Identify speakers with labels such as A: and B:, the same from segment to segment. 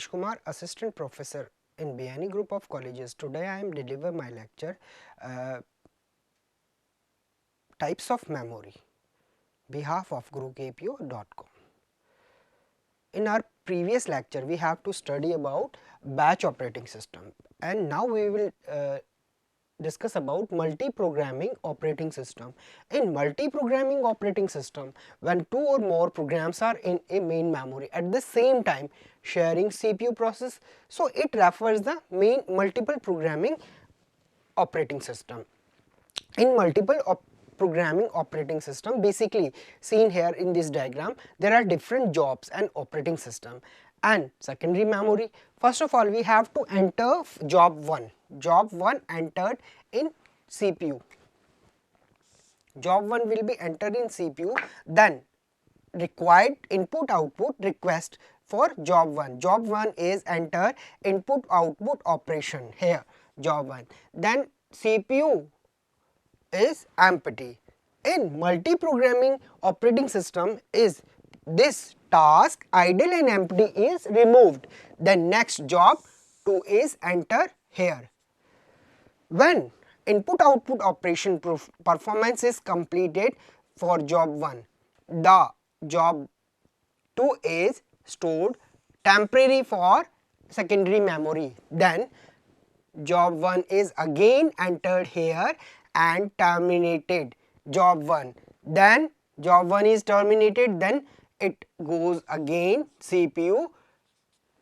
A: Kamlesh Kumar, Assistant Professor in Biyani Group of Colleges. Today I am deliver my lecture Types of Memory, behalf of GuruKPO.com. In our previous lecture, we have to study about batch operating system, and now we will discuss about multi-programming operating system. In multi-programming operating system, when two or more programs are in a main memory at the same time sharing CPU process, so it refers the main multiple programming operating system. In programming operating system, basically seen here in this diagram, there are different jobs and operating system and secondary memory. First of all, we have to enter job 1. Job 1 entered in CPU. Job 1 will be entered in CPU, then required input output request for job 1. Job 1 is enter input output operation here, job 1. Then CPU is empty. In multi-programming operating system is this task idle and empty is removed. Then next job 2 is enter here. When input output operation performance is completed for job 1, the job 2 is stored temporary for secondary memory. Then job 1 is again entered here and terminated job 1. Then job 1 is terminated, then it goes again CPU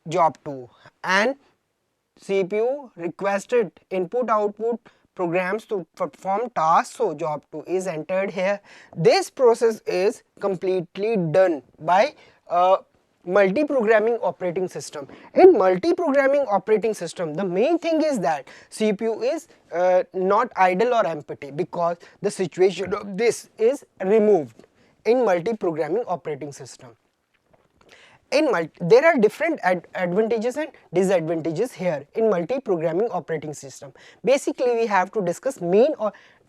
A: job 2, and CPU requested input output programs to perform tasks, so job 2 is entered here. This process is completely done by multi-programming operating system. In multi-programming operating system, the main thing is that CPU is not idle or empty, because the situation of this is removed in multi-programming operating system. There are different advantages and disadvantages here in multi-programming operating system. Basically, we have to discuss main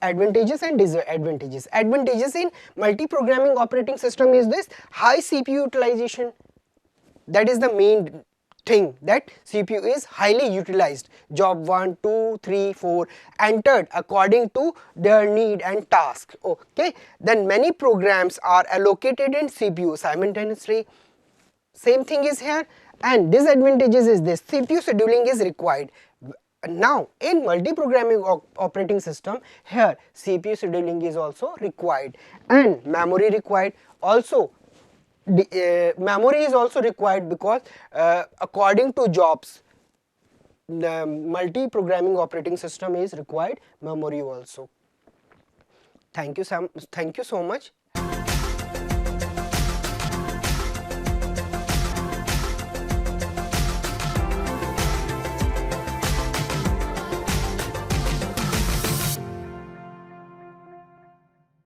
A: advantages and disadvantages. Advantages in multi-programming operating system is this: high CPU utilization. That is the main thing, that CPU is highly utilized. Job 1, 2, 3, 4 entered according to their need and task. Okay. Then many programs are allocated in CPU simultaneously. Same thing is here. And disadvantages is this: CPU scheduling is required. Now in multi-programming operating system, here CPU scheduling is also required and memory required. Also memory is also required, because according to jobs, the multi-programming operating system is required memory also. Thank you so much.